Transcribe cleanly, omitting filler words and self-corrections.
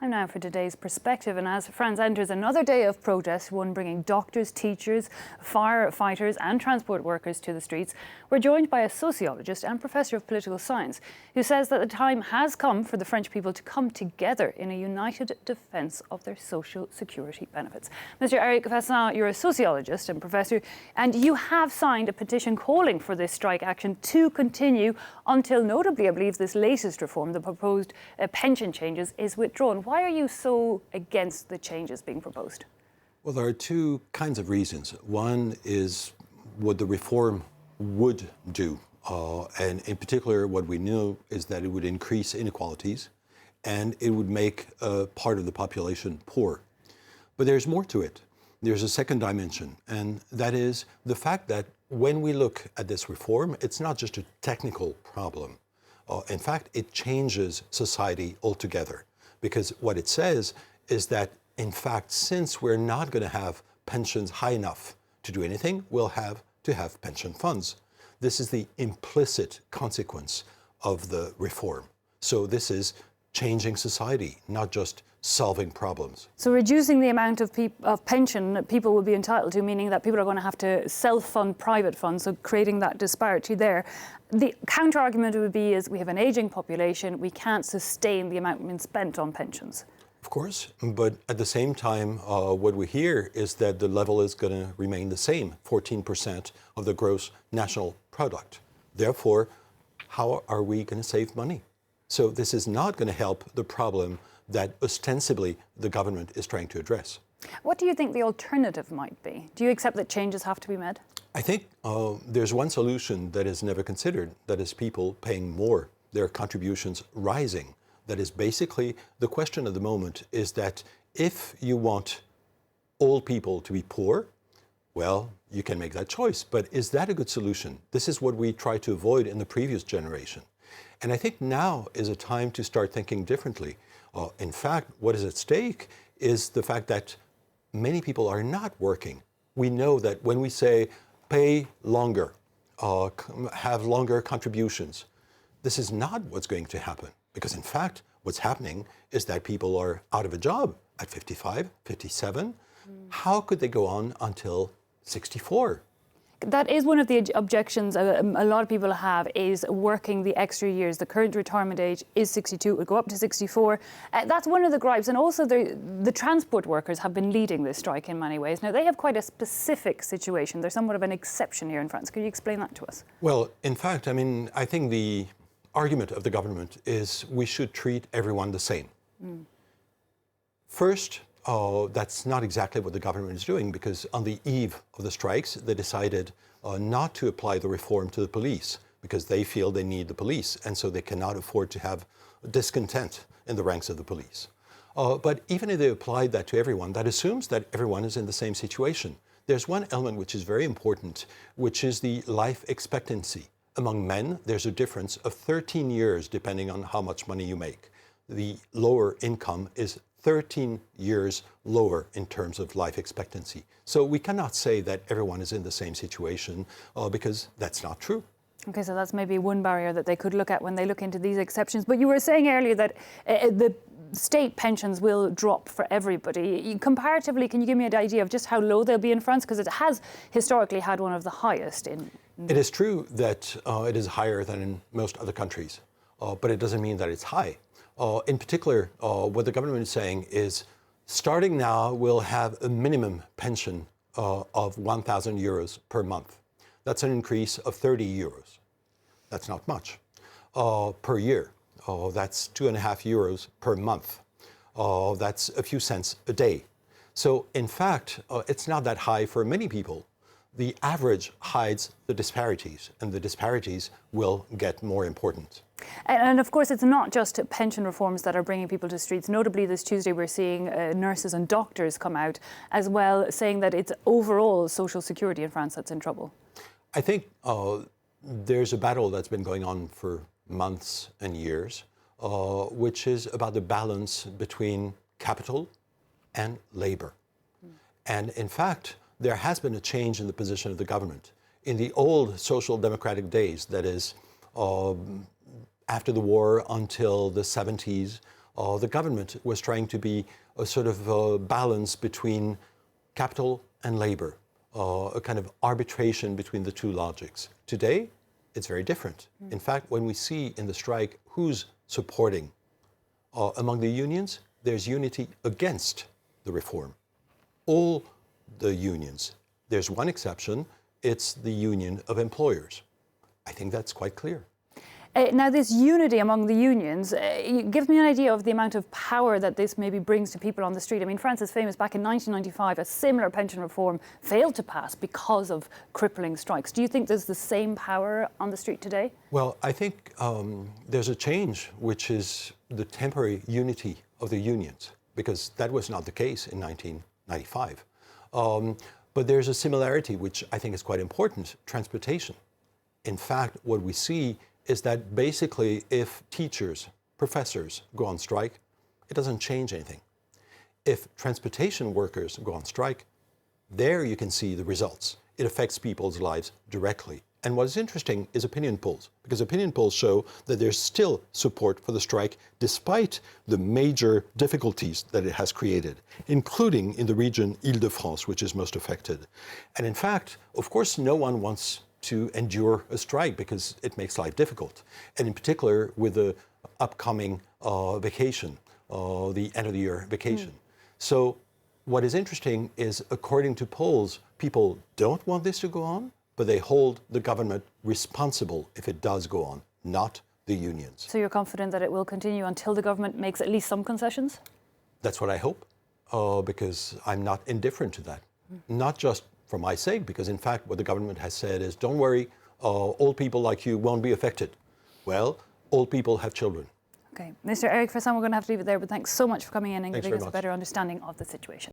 Time now for today's perspective, and as France enters another day of protest, one bringing doctors, teachers, firefighters and transport workers to the streets, we're joined by a sociologist and professor of political science who says that the time has come for the French people to come together in a united defence of their social security benefits. Mr. Eric Fassin, you're a sociologist and professor, and you have signed a petition calling for this strike action to continue until, notably, I believe, this latest reform, the proposed pension changes, is withdrawn. Why are you so against the changes being proposed? Well, there are two kinds of reasons. One is what the reform would do. And in particular, what we know is that it would increase inequalities and it would make a part of the population poor. But there's more to it. There's a second dimension, and that is the fact that when we look at this reform, it's not just a technical problem. In fact, it changes society altogether. Because what it says is that, in fact, since we're not going to have pensions high enough to do anything, we'll have to have pension funds. This is the implicit consequence of the reform. So this is changing society, not just solving problems. So reducing the amount of pension that people will be entitled to, meaning that people are going to have to self-fund private funds, so creating that disparity there. The counter-argument would be is we have an ageing population, we can't sustain the amount being spent on pensions. Of course, but at the same time, what we hear is that the level is going to remain the same, 14% of the gross national product. Therefore, how are we going to save money? So this is not going to help the problem that ostensibly the government is trying to address. What do you think the alternative might be? Do you accept that changes have to be made? I think there's one solution that is never considered, that is people paying more, their contributions rising. That is basically the question at the moment is that if you want old people to be poor, well, you can make that choice. But is that a good solution? This is what we tried to avoid in the previous generation. And I think now is a time to start thinking differently. In fact, what is at stake is the fact that many people are not working. We know that when we say pay longer, have longer contributions, this is not what's going to happen. Because in fact, what's happening is that people are out of a job at 55, 57. How could they go on until 64? That is one of the objections a lot of people have, is working the extra years. The current retirement age is 62, it will go up to 64. That's one of the gripes. And also the transport workers have been leading this strike in many ways. Now, they have quite a specific situation. They're somewhat of an exception here in France. Could you explain that to us? Well, in fact, I think the argument of the government is we should treat everyone the same. First, that's not exactly what the government is doing, because on the eve of the strikes, they decided not to apply the reform to the police because they feel they need the police, and so they cannot afford to have discontent in the ranks of the police. But even if they applied that to everyone, that assumes that everyone is in the same situation. There's one element which is very important, which is the life expectancy. Among men, there's a difference of 13 years depending on how much money you make. The lower income is 13 years lower in terms of life expectancy. So we cannot say that everyone is in the same situation because that's not true. Okay, so that's maybe one barrier that they could look at when they look into these exceptions. But you were saying earlier that the state pensions will drop for everybody. Comparatively, can you give me an idea of just how low they'll be in France? Because it has historically had one of the highest in... It is true that it is higher than in most other countries, but it doesn't mean that it's high. In particular, what the government is saying is, starting now, we'll have a minimum pension of 1,000 euros per month. That's an increase of 30 euros. That's not much. Per year. That's 2.5 euros per month. That's a few cents a day. So, in fact, it's not that high for many people. The average hides the disparities, and the disparities will get more important. And of course, it's not just pension reforms that are bringing people to streets. Notably, this Tuesday, we're seeing nurses and doctors come out as well, saying that it's overall social security in France that's in trouble. I think there's a battle that's been going on for months and years, which is about the balance between capital and labor. And in fact, there has been a change in the position of the government. In the old social democratic days, that is, after the war until the 70s, the government was trying to be a sort of balance between capital and labor, a kind of arbitration between the two logics. Today, it's very different. In fact, when we see in the strike who's supporting, among the unions, there's unity against the reform. All the unions. There's one exception, it's the union of employers. I think that's quite clear. Now, this unity among the unions, give me an idea of the amount of power that this maybe brings to people on the street. I mean, France is famous. Back in 1995, a similar pension reform failed to pass because of crippling strikes. Do you think there's the same power on the street today? Well, I think there's a change, which is the temporary unity of the unions, because that was not the case in 1995. But there's a similarity, which I think is quite important, transportation. In fact, what we see is that basically if teachers, professors go on strike, it doesn't change anything. If transportation workers go on strike, there you can see the results. It affects people's lives directly. And what is interesting is opinion polls, because opinion polls show that there's still support for the strike despite the major difficulties that it has created, including in the region Île-de-France, which is most affected. And in fact, of course, no one wants to endure a strike because it makes life difficult. And in particular, with the upcoming vacation, the end of the year vacation. So what is interesting is, according to polls, people don't want this to go on, but they hold the government responsible if it does go on, not the unions. So you're confident that it will continue until the government makes at least some concessions? That's what I hope, because I'm not indifferent to that. Not just for my sake, because in fact what the government has said is, don't worry, old people like you won't be affected. Well, old people have children. Okay, Mr. Eric Fassin, we're going to have to leave it there, but thanks so much for coming in and Thanks giving us very a better understanding of the situation.